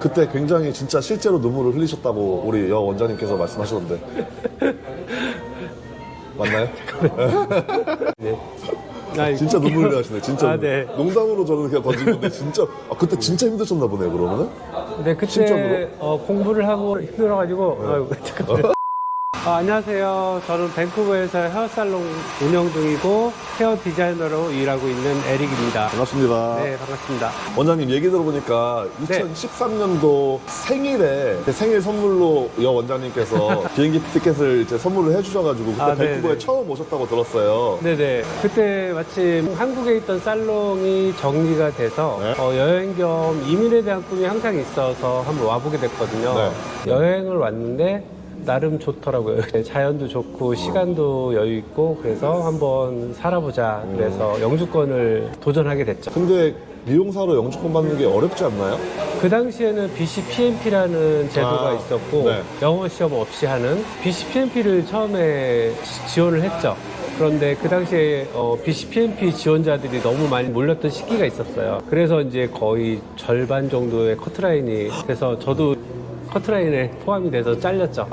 그때 굉장히 진짜 실제로 눈물을 흘리셨다고 우리 여 원장님께서 말씀하셨는데 맞나요? 네. 진짜 눈물 흘려하시네 진짜. 네. 농담으로 저는 그냥 던진 건데 진짜 그때 진짜 힘드셨나 보네요 그러면은. 네, 그때 심적으로? 공부를 하고 힘들어가지고 아이고, 잠깐만요. 안녕하세요. 저는 밴쿠버에서 헤어살롱 운영 중이고 헤어 디자이너로 일하고 있는 에릭입니다. 반갑습니다. 네, 반갑습니다. 원장님 얘기 들어보니까 네. 2013년도 생일에 제 생일 선물로 여 원장님께서 비행기 티켓을 이제 선물을 해주셔가지고 그때 밴쿠버에 네네. 처음 오셨다고 들었어요. 네네. 그때 마침 한국에 있던 살롱이 정리가 돼서 네. 여행 겸 이민에 대한 꿈이 항상 있어서 한번 와보게 됐거든요. 네. 여행을 왔는데 나름 좋더라고요. 자연도 좋고 시간도 여유 있고 그래서 한번 살아보자. 그래서 영주권을 도전하게 됐죠. 근데 미용사로 영주권 받는 게 어렵지 않나요? 그 당시에는 BCPMP라는 제도가 있었고 네. 영어 시험 없이 하는 BCPMP를 처음에 지원을 했죠. 그런데 그 당시에 BCPMP 지원자들이 너무 많이 몰렸던 시기가 있었어요. 그래서 이제 거의 절반 정도의 커트라인이 돼서 저도 커트라인에 포함이 돼서 잘렸죠.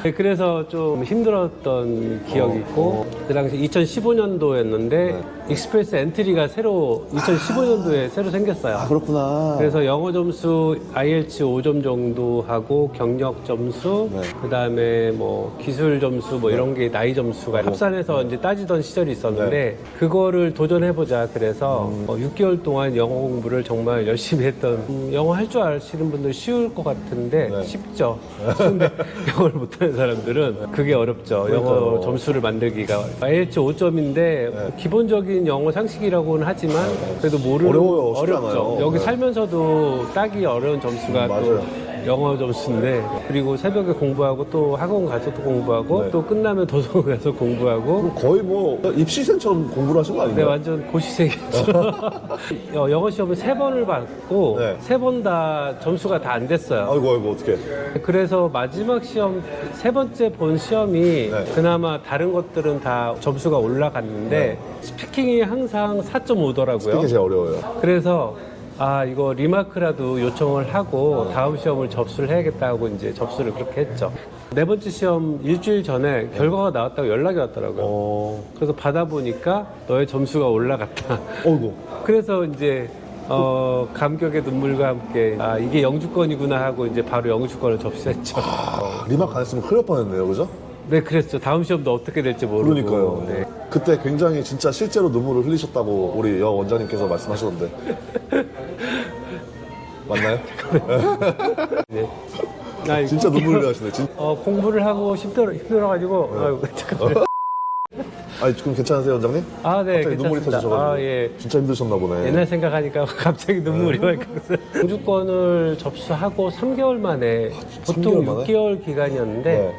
네, 그래서 좀 힘들었던 기억이 있고 그 당시 2015년도였는데 익스프레스 엔트리가 2015년도에 새로 생겼어요. 그렇구나. 그래서 영어 점수 IELTS 5점 정도 하고 경력 점수, 네. 그 다음에 뭐 기술 점수 뭐 이런 게 나이 점수가 합산해서 이제 따지던 시절이 있었는데 그거를 도전해보자. 그래서 6개월 동안 영어 공부를 정말 열심히 했던 영어 할 줄 아시는 분들 쉬울 것 같은데 네. 쉽죠. 근데 영어를 못하는 사람들은 그게 어렵죠. 영어 그러니까요. 점수를 만들기가 IELTS 5점인데 기본적인 영어 상식이라고는 하지만 그래도 모르는 어려워요. 쉽지 어렵죠. 않아요. 여기 네. 살면서도 따기 어려운 점수가 또 맞아요. 영어 점수인데 그리고 새벽에 공부하고 또 학원 가서 또 공부하고 네. 또 끝나면 도서관 가서 공부하고 거의 뭐 입시생처럼 공부를 하신 거 네, 아닌가요? 완전 고시생이었죠. 영어 시험을 3번을 받고 네. 3번 다 점수가 다 안 됐어요. 아이고 어떡해. 그래서 마지막 시험 3번째 본 시험이 네. 그나마 다른 것들은 다 점수가 올라갔는데 스피킹이 항상 4.5더라고요. 이게 제일 어려워요. 그래서 이거 리마크라도 요청을 하고 다음 시험을 접수를 해야겠다 하고 이제 접수를 그렇게 했죠. 4번째 시험 일주일 전에 결과가 나왔다고 연락이 왔더라고요. 그래서 받아보니까 너의 점수가 올라갔다. 어이구. 그래서 이제 감격의 눈물과 함께 이게 영주권이구나 하고 이제 바로 영주권을 접수했죠. 리막 안 했으면 큰일 날 뻔했네요, 그죠? 네, 그랬죠. 다음 시험도 어떻게 될지 모르고. 그러니까요. 네. 그때 굉장히 진짜 실제로 눈물을 흘리셨다고 우리 여 원장님께서 말씀하셨는데 맞나요? 네. 진짜 눈물 흘려하시네. 공부를 하고 힘들어가지고 아이고, 잠깐만요. 아니 지금 괜찮으세요, 원장님? 네, 갑자기 눈물이 괜찮습니다. 터지셔가지고 예. 진짜 힘드셨나 보네. 옛날 생각하니까 갑자기 눈물이 막 영주권을 접수하고 3개월 만에 보통 3개월 만에? 6개월 기간이었는데 네.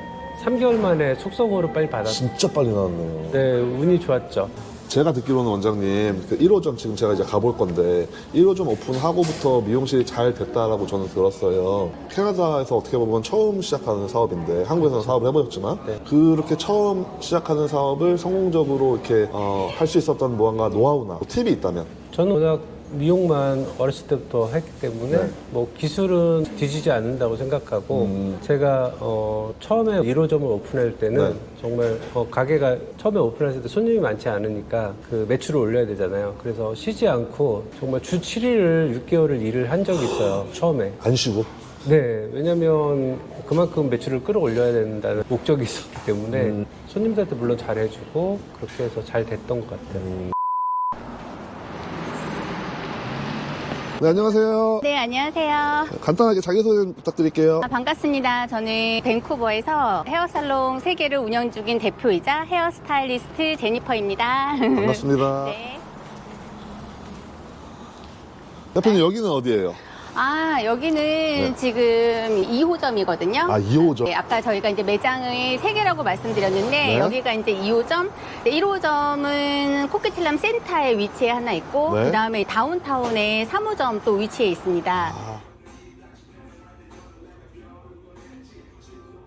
3개월 만에 속성으로 빨리 받았어요. 진짜 빨리 나왔네요. 네, 운이 좋았죠. 제가 듣기로는 원장님 그 1호점 지금 제가 이제 가볼 건데 1호점 오픈하고부터 미용실이 잘 됐다라고 저는 들었어요. 캐나다에서 어떻게 보면 처음 시작하는 사업인데 한국에서는 사업을 해보셨지만 네. 그렇게 처음 시작하는 사업을 성공적으로 이렇게 할 수 있었던 무언가 노하우나 팁이 있다면. 저는 워낙 미용만 어렸을 때부터 했기 때문에 네. 뭐 기술은 뒤지지 않는다고 생각하고 제가 처음에 1호점을 오픈할 때는 네. 정말 가게가 처음에 오픈했을 때 손님이 많지 않으니까 그 매출을 올려야 되잖아요. 그래서 쉬지 않고 정말 주 7일을 6개월을 일을 한 적이 있어요. 처음에. 안 쉬고. 네, 왜냐면 그만큼 매출을 끌어올려야 된다는 목적이 있었기 때문에 손님들한테 물론 잘해주고 그렇게 해서 잘 됐던 것 같아요. 네, 안녕하세요. 네, 안녕하세요. 간단하게 자기소개 부탁드릴게요. 반갑습니다. 저는 밴쿠버에서 헤어살롱 3개를 운영 중인 대표이자 헤어스타일리스트 제니퍼입니다. 반갑습니다. 네. 대표님 여기는 어디예요? 여기는 지금 2호점이거든요. 2호점. 네, 아까 저희가 이제 매장을 3개라고 말씀드렸는데 네. 여기가 이제 2호점. 네, 1호점은 코끼틸람 센터에 위치해 하나 있고 네. 그다음에 다운타운에 3호점 또 위치해 있습니다.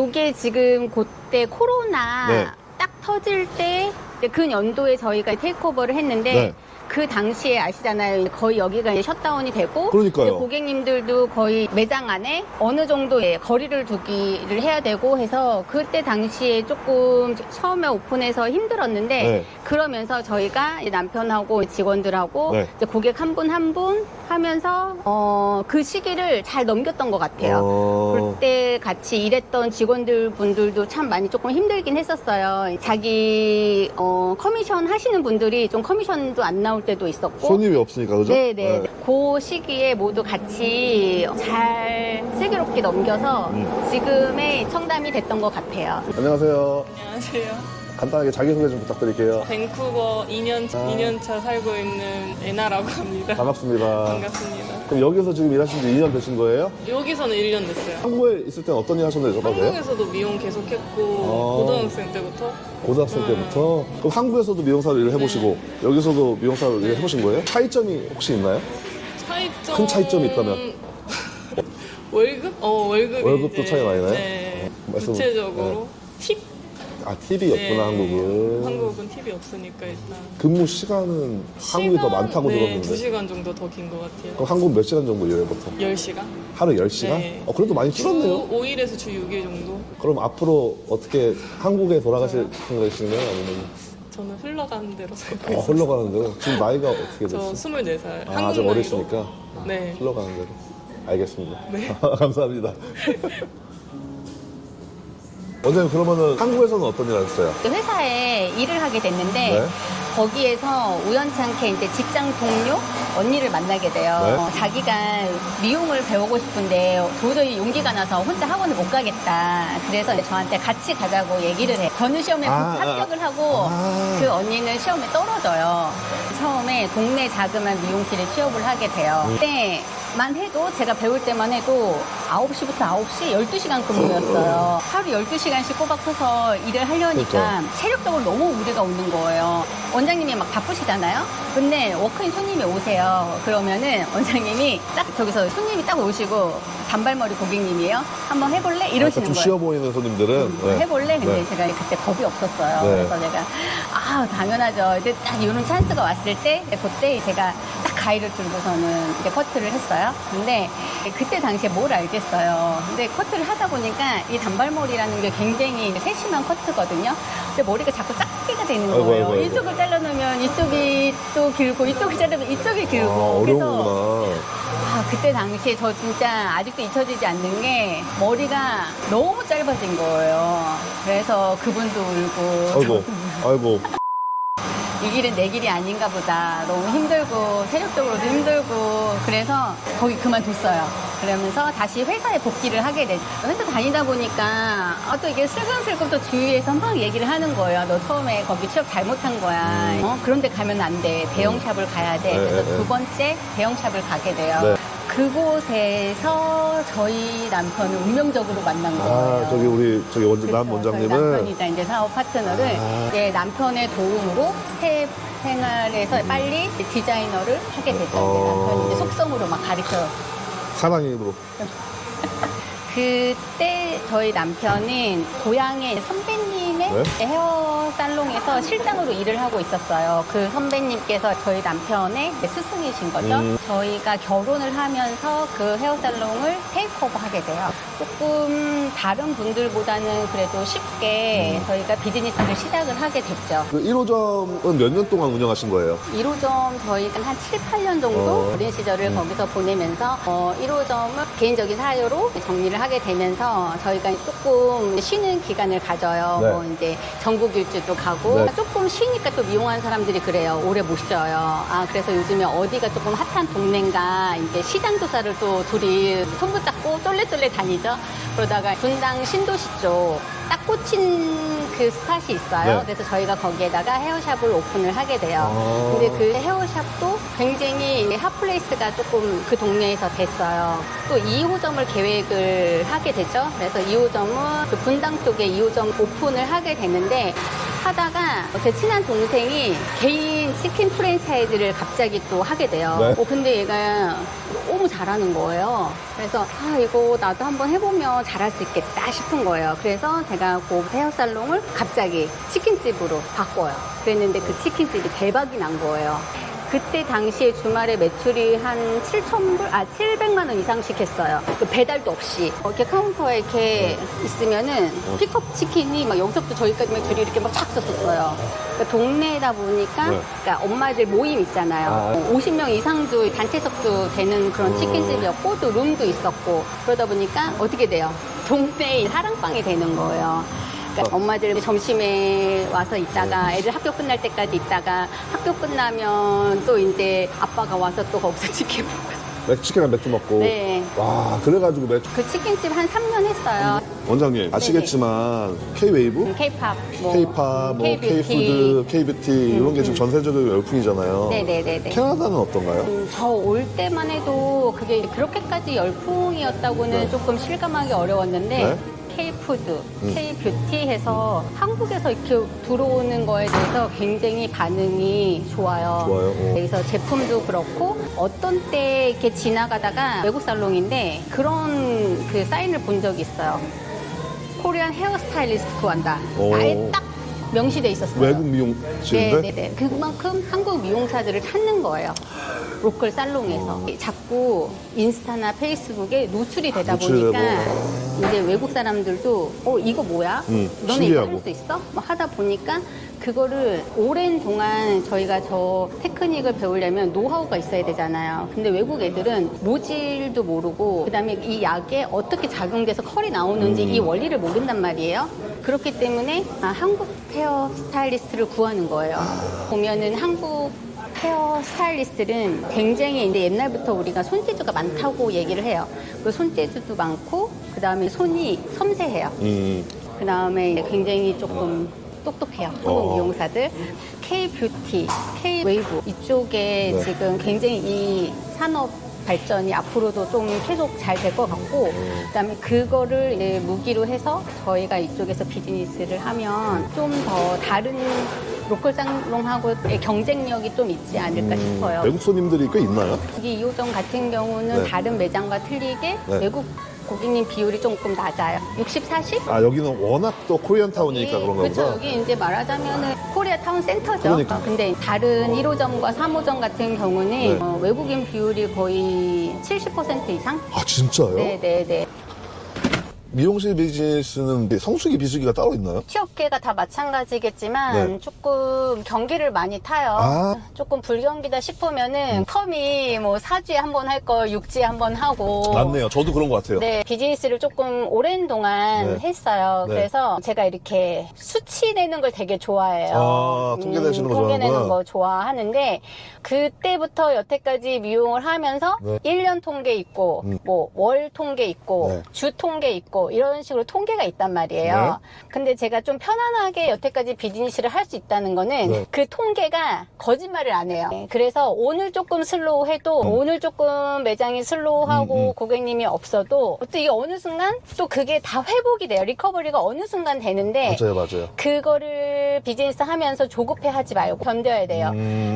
이게 지금 그때 코로나 네. 딱 터질 때 근데 그 연도에 저희가 테이크오버를 했는데 네. 그 당시에 아시잖아요. 거의 여기가 이제 셧다운이 되고 그러니까요. 이제 고객님들도 거의 매장 안에 어느 정도의 거리를 두기를 해야 되고 해서 그때 당시에 조금 처음에 오픈해서 힘들었는데 네. 그러면서 저희가 이제 남편하고 직원들하고 네. 이제 고객 한 분 한 분 하면서 그 시기를 잘 넘겼던 것 같아요. 그때 같이 일했던 직원들 분들도 참 많이 조금 힘들긴 했었어요. 자기 커미션 하시는 분들이 좀 커미션도 안 나올 때도 있었고 손님이 없으니까, 그죠? 네네. 그 시기에 모두 같이 잘 슬기롭게 넘겨서 지금의 청담이 됐던 것 같아요. 안녕하세요. 안녕하세요. 간단하게 자기소개 좀 부탁드릴게요. 밴쿠버 2년차 살고 있는 에나라고 합니다. 반갑습니다. 반갑습니다. 그럼 여기서 지금 일하신 지 2년 되신 거예요? 여기서는 1년 됐어요. 한국에 있을 때는 어떤 일 하셨는지 여쭤봐도 돼요? 한국에서도 미용 계속했고 아. 고등학생 때부터 고등학생 때부터? 그럼 한국에서도 미용사로 일을 해보시고 여기서도 미용사로 일을 해보신 거예요? 차이점이 혹시 있나요? 차이점 큰 차이점이 있다면? 월급? 월급이 월급도 이제, 차이 많이 나요? 네. 말씀- 구체적으로 팁? 팁이 없구나, 한국은. 한국은 팁이 없으니까 일단 근무 시간은 한국이 더 많다고 들었는데. 2시간 정도 더 긴 것 같아요. 그럼 한국 몇 시간 정도 일해요, 보통? 10시간? 하루 10시간? 네. 그래도 많이 주 줄었네요. 5일에서 주 6일 정도? 그럼 앞으로 어떻게 한국에 돌아가실 생각이신가요? 아니면 저는 흘러가는 대로 살고 있어요. 흘러가는 대로? 지금 나이가 어떻게 저 되세요? 24살. 아, 아직 어리시니까 네. 흘러가는 대로. 알겠습니다. 네. 감사합니다. 원장님, 그러면은 한국에서는 어떤 일 하셨어요? 회사에 일을 하게 됐는데 네. 거기에서 우연찮게 이제 직장 동료 언니를 만나게 돼요. 네. 자기가 미용을 배우고 싶은데 도저히 용기가 나서 혼자 학원을 못 가겠다. 그래서 이제 저한테 같이 가자고 얘기를 해요. 저는 시험에 합격을 하고 그 언니는 시험에 떨어져요. 처음에 동네 자그마한 미용실에 취업을 하게 돼요. 그때만 해도 제가 배울 때만 해도 9시부터 9시 12시간 근무였어요. 하루 12시간씩 꼬박 서서 일을 하려니까 그렇죠. 체력적으로 너무 무리가 오는 거예요. 원장님이 막 바쁘시잖아요. 근데 워크인 손님이 오세요. 그러면은 원장님이 딱 저기서 손님이 딱 오시고 단발머리 고객님이에요. 한번 해볼래? 이러시는 좀 거예요. 쉬워 보이는 손님들은 네. 해볼래? 근데 네. 제가 그때 겁이 없었어요. 네. 그래서 제가 당연하죠. 이제 딱 이런 찬스가 왔을 때 그때 제가 딱 가위를 들고서는 이제 커트를 했어요. 근데 그때 당시에 뭘 알겠어요. 근데 커트를 하다 보니까 이 단발머리라는 게 굉장히 세심한 커트거든요. 근데 머리가 자꾸 작게가 되는 아이고, 거예요. 아이고, 아이고. 이쪽을 잘라놓으면 이쪽이 또 길고 이쪽을 자르면 이쪽이 길고 어려운 그래서 거구나. 그때 당시에 저 진짜 아직도 잊혀지지 않는 게 머리가 너무 짧아진 거예요. 그래서 그분도 울고 아이고, 아이고. 이 길은 내 길이 아닌가 보다. 너무 힘들고 체력적으로도 힘들고 그래서 거기 그만뒀어요. 그러면서 다시 회사에 복귀를 하게 됐죠. 회사 다니다 보니까 또 이게 슬금슬금 또 주위에서 막 얘기를 하는 거예요. 너 처음에 거기 취업 잘못한 거야. 그런데 가면 안 돼. 대형샵을 가야 돼. 그래서 네. 두 번째 대형샵을 가게 돼요. 네. 그곳에서 저희 남편을 운명적으로 만난 거예요. 저기 그렇죠. 남 저희 원장님은 남편이자 이제 사업 파트너를 이제 남편의 도움으로 스텝 생활에서 빨리 디자이너를 하게 됐죠. 이제 남편이 이제 속성으로 막 가르쳐. 사랑의 힘으로. 그때 저희 남편은 고향의 선배님의 네? 헤어 살롱에서 실장으로 일을 하고 있었어요. 그 선배님께서 저희 남편의 스승이신 거죠. 저희가 결혼을 하면서 그 헤어 살롱을 테이크오버 하게 돼요. 조금 다른 분들보다는 그래도 쉽게 저희가 비즈니스를 시작을 하게 됐죠. 그 1호점은 몇 년 동안 운영하신 거예요? 1호점 저희가 한 7, 8년 정도 어린 시절을 거기서 보내면서 1호점은 개인적인 사유로 정리를 하게 되면서 저희가 조금 쉬는 기간을 가져요. 네. 뭐 이제 전국 일주도 가고 네. 조금 쉬니까 또 미용하는 사람들이 그래요. 오래 못 쉬어요. 그래서 요즘에 어디가 조금 핫한 동네인가 이제 시장 조사를 또 둘이 손붙잡고 쫄래쫄래 다니죠. 그러다가 분당 신도시 쪽 딱 꽂힌 그 스팟이 있어요. 네. 그래서 저희가 거기에다가 헤어샵을 오픈을 하게 돼요. 근데 그 헤어샵도 굉장히 핫플레이스가 조금 그 동네에서 됐어요. 또 2호점을 계획을 하게 되죠. 그래서 2호점은 그 분당 쪽에 2호점 오픈을 하게 됐는데 하다가 제 친한 동생이 개인 치킨 프랜차이즈를 갑자기 또 하게 돼요. 네. 근데 얘가 너무 잘하는 거예요. 그래서 이거 나도 한번 해보면 잘할 수 있겠다 싶은 거예요. 그래서 제가 그 헤어살롱을 갑자기 치킨집으로 바꿔요. 그랬는데 그 치킨집이 대박이 난 거예요. 그때 당시에 주말에 매출이 한 700만 원 이상씩 했어요. 그 배달도 없이. 이렇게 카운터에 이렇게 있으면은 픽업 치킨이 막 여기서부터 저기까지 막 줄이 이렇게 막 쫙 섰었어요. 그러니까 동네다 보니까 네. 그러니까 엄마들 모임 있잖아요. 50명 이상도 단체석도 되는 그런 치킨집이었고 또 룸도 있었고 그러다 보니까 어떻게 돼요? 동네에 사랑방이 되는 거예요. 그러니까 엄마들 점심에 와서 있다가 애들 학교 끝날 때까지 있다가 학교 끝나면 또 이제 아빠가 와서 또 거기서 치킨 먹고 치킨이랑 맥주 먹고. 네. 와, 그래가지고 맥주. 그 치킨집 한 3년 했어요. 원장님, 아시겠지만, K-웨이브, K-팝, 뭐 K-팝, 뭐 K-뷰티. K-푸드, K-뷰티, 이런 게 지금 전 세계적으로 열풍이잖아요. 네네네네. 캐나다는 어떤가요? 저 올 때만 해도 그게 그렇게까지 열풍이었다고는 네. 조금 실감하기 어려웠는데 네? K-푸드, K-뷰티 해서 한국에서 이렇게 들어오는 거에 대해서 굉장히 반응이 좋아요. 좋아요? 그래서 제품도 그렇고 어떤 때 이렇게 지나가다가 외국 살롱인데 그런 그 사인을 본 적이 있어요. 코리안 헤어 스타일리스트 구한다. 오. 아예 딱 명시돼 있었어요. 외국 미용실인데? 네네네. 그만큼 한국 미용사들을 찾는 거예요. 로컬 살롱에서. 자꾸 인스타나 페이스북에 노출이 되다 노출이 보니까 되고. 이제 외국 사람들도 이거 뭐야? 너네 이거 신기하고. 할 수 있어? 뭐 하다 보니까 그거를 오랜 동안 저희가 저 테크닉을 배우려면 노하우가 있어야 되잖아요. 근데 외국 애들은 모질도 모르고 그다음에 이 약에 어떻게 작용돼서 컬이 나오는지 이 원리를 모른단 말이에요. 그렇기 때문에 한국 헤어 스타일리스트를 구하는 거예요. 보면은 한국 헤어 스타일리스트는 굉장히 이제 옛날부터 우리가 손재주가 많다고 얘기를 해요. 그 손재주도 많고 그 다음에 손이 섬세해요. 그 다음에 굉장히 조금 똑똑해요. 한국 미용사들. K-뷰티, K-웨이브 이쪽에 네. 지금 굉장히 이 산업 발전이 앞으로도 좀 계속 잘 될 것 같고 그다음에 그거를 이제 무기로 해서 저희가 이쪽에서 비즈니스를 하면 좀 더 다른 로컬 살롱하고의 경쟁력이 좀 있지 않을까 싶어요. 외국 손님들이 꽤 있나요? 여기 2호점 같은 경우는 네. 다른 매장과 틀리게 네. 외국 고객님 비율이 조금 낮아요. 60, 40? 아, 여기는 워낙 또 코리안 타운이니까 그런가 그렇죠. 보다. 여기 이제 말하자면은 코리아 타운 센터죠. 그러니까. 근데 다른 1호점과 3호점 같은 경우는 네. 외국인 비율이 거의 70% 이상? 아, 진짜요? 네네네. 미용실 비즈니스는 성수기, 비수기가 따로 있나요? 티업계가 다 마찬가지겠지만 네. 조금 경기를 많이 타요. 아. 조금 불경기다 싶으면은 텀이 뭐 4주에 한 번 할 거 6주에 한 번 하고. 맞네요. 저도 그런 것 같아요. 네, 비즈니스를 조금 오랜 동안 네. 했어요. 네. 그래서 제가 이렇게 수치 내는 걸 되게 좋아해요. 아, 통계 내시는 거 통계 내는 좋아하는구나. 거 좋아하는데 그때부터 여태까지 미용을 하면서 네. 1년 통계 있고 뭐 월 통계 있고 네. 주 통계 있고 이런 식으로 통계가 있단 말이에요. 네. 근데 제가 좀 편안하게 여태까지 비즈니스를 할 수 있다는 거는 네. 그 통계가 거짓말을 안 해요. 그래서 오늘 조금 슬로우해도 오늘 조금 매장이 슬로우하고 고객님이 없어도 또 이게 어느 순간 또 그게 다 회복이 돼요. 리커버리가 어느 순간 되는데 맞아요. 그거를 비즈니스 하면서 조급해 하지 말고 견뎌야 돼요.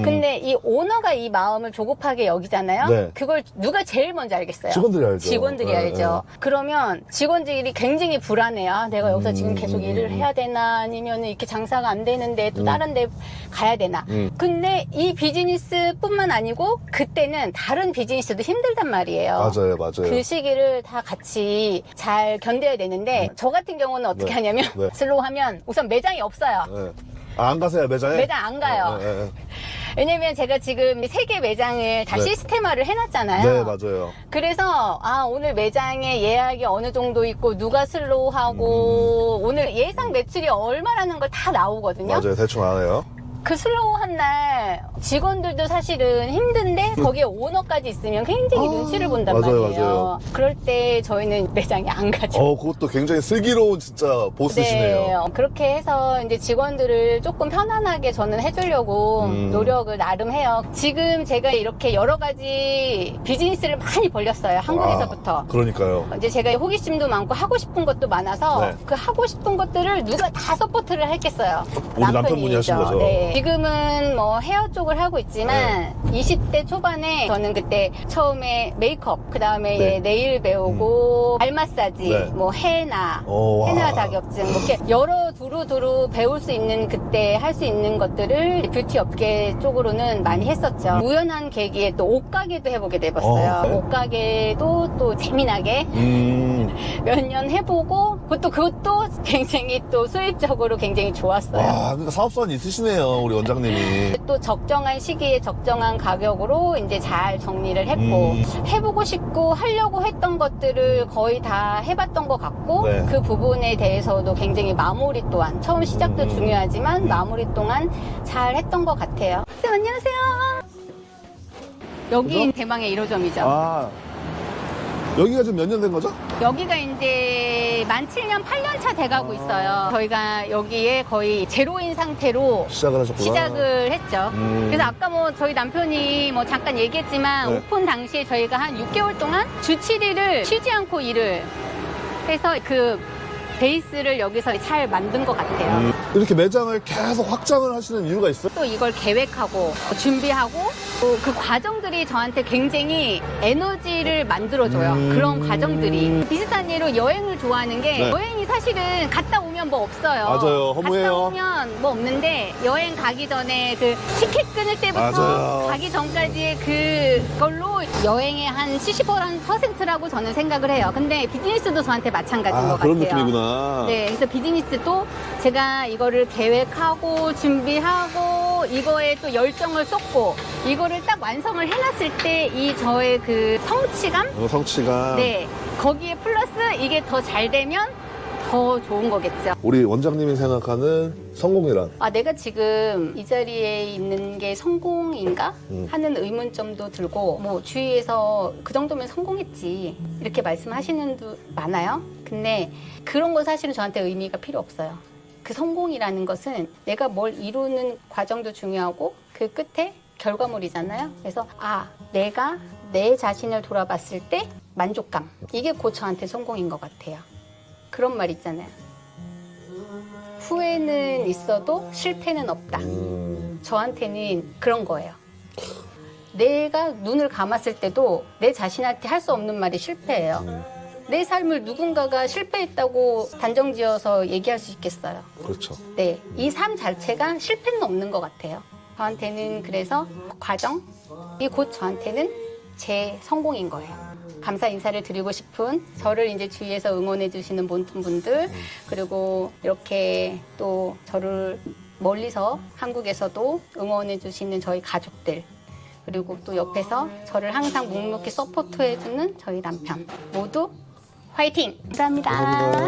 근데 이 오너가 이 마음을 조급하게 여기잖아요. 네. 그걸 누가 제일 먼저 알겠어요? 직원들이 알죠. 직원들이 네, 알죠. 그러면 직원들이 굉장히 불안해요. 아, 내가 여기서 지금 계속 일을 해야 되나 아니면 이렇게 장사가 안 되는데 또 다른 데 가야 되나. 근데 이 비즈니스뿐만 아니고 그때는 다른 비즈니스도 힘들단 말이에요. 맞아요. 그 시기를 다 같이 잘 견뎌야 되는데 저 같은 경우는 어떻게 네. 하냐면 네. 슬로우 하면 우선 매장이 없어요. 네. 아, 안 가세요, 매장에? 매장 안 가요. 네. 왜냐면 제가 지금 3개 매장을 다 네. 시스템화를 해놨잖아요. 네, 맞아요. 그래서 오늘 매장에 예약이 어느 정도 있고 누가 슬로우하고 오늘 예상 매출이 얼마라는 걸 다 나오거든요. 맞아요. 대충 안 해요. 그 슬로우한 날 직원들도 사실은 힘든데 거기에 오너까지 있으면 굉장히 눈치를 본단 맞아요, 말이에요. 맞아요. 그럴 때 저희는 매장에 안 가죠. 그것도 굉장히 슬기로운 진짜 보스시네요. 그렇게 해서 이제 직원들을 조금 편안하게 저는 해주려고 노력을 나름 해요. 지금 제가 이렇게 여러 가지 비즈니스를 많이 벌렸어요. 한국에서부터. 그러니까요. 이제 제가 호기심도 많고 하고 싶은 것도 많아서 네. 그 하고 싶은 것들을 누가 다 서포트를 했겠어요. 우리 남편분이 하신 거죠? 네. 네. 지금은 뭐 헤어 쪽을 하고 있지만 20대 초반에 저는 그때 처음에 메이크업, 그 다음에 네. 네일 배우고 발 마사지, 네. 뭐 헤나, 오, 와. 헤나 자격증 뭐 이렇게 여러 두루두루 배울 수 있는 그때 할 수 있는 것들을 뷰티 업계 쪽으로는 많이 했었죠. 우연한 계기에 또 옷가게도 해보게 돼봤어요. 네. 옷가게도 또 재미나게 몇 년 해보고 그것도 굉장히 또 수입적으로 굉장히 좋았어요. 와, 그러니까 사업성이 있으시네요, 우리 원장님이. 또 적정한 시기에 적정한 가격으로 이제 잘 정리를 했고 해보고 싶고 하려고 했던 것들을 거의 다 해봤던 것 같고 네. 그 부분에 대해서도 굉장히 마무리 또한 처음 시작도 중요하지만 마무리 동안 잘 했던 것 같아요. 선생님 안녕하세요. 여기 그죠? 대망의 1호점이죠. 아, 여기가 지금 몇 년 된 거죠? 여기가 이제 만 7년, 8년 차 돼가고 있어요. 저희가 여기에 거의 제로인 상태로 시작을 하셨구나. 시작을 했죠. 그래서 아까 뭐 저희 남편이 뭐 잠깐 얘기했지만 네. 오픈 당시에 저희가 한 6개월 동안 주 7일을 쉬지 않고 일을 해서 그 베이스를 여기서 잘 만든 것 같아요. 이렇게 매장을 계속 확장을 하시는 이유가 있어요? 또 이걸 계획하고 준비하고 또 그 과정들이 저한테 굉장히 에너지를 만들어줘요. 그런 과정들이. 비슷한 예로 여행을 좋아하는 게 네. 여행이 사실은 갔다 오면 뭐 없어요. 맞아요. 허무해요. 갔다 오면 뭐 없는데 여행 가기 전에 그 티켓 끊을 때부터 맞아요. 가기 전까지의 그걸로 여행의 한 70%라고 저는 생각을 해요. 근데 비즈니스도 저한테 마찬가지인 것 그런 같아요. 느낌이구나. 네, 그래서 비즈니스도 제가 이거를 계획하고 준비하고 이거에 또 열정을 쏟고 이거를 딱 완성을 해놨을 때 이 저의 그 성취감? 성취감. 네, 거기에 플러스 이게 더 잘 되면 더 좋은 거겠죠. 우리 원장님이 생각하는 성공이란? 아, 내가 지금 이 자리에 있는 게 성공인가? 하는 의문점도 들고, 뭐, 주위에서 그 정도면 성공했지. 이렇게 말씀하시는 분 많아요. 근데 그런 건 사실은 저한테 의미가 필요 없어요. 그 성공이라는 것은 내가 뭘 이루는 과정도 중요하고, 그 끝에 결과물이잖아요. 그래서, 내가 내 자신을 돌아봤을 때 만족감. 이게 곧 저한테 성공인 것 같아요. 그런 말 있잖아요. 후회는 있어도 실패는 없다. 저한테는 그런 거예요. 내가 눈을 감았을 때도 내 자신한테 할 수 없는 말이 실패예요. 내 삶을 누군가가 실패했다고 단정지어서 얘기할 수 있겠어요. 그렇죠. 네, 이 삶 자체가 실패는 없는 것 같아요. 저한테는 그래서 과정이 곧 저한테는 제 성공인 거예요. 감사 인사를 드리고 싶은 저를 이제 주위에서 응원해 주시는 모든 분들, 그리고 이렇게 또 저를 멀리서 한국에서도 응원해 주시는 저희 가족들, 그리고 또 옆에서 저를 항상 묵묵히 서포트해 주는 저희 남편 모두 화이팅! 감사합니다.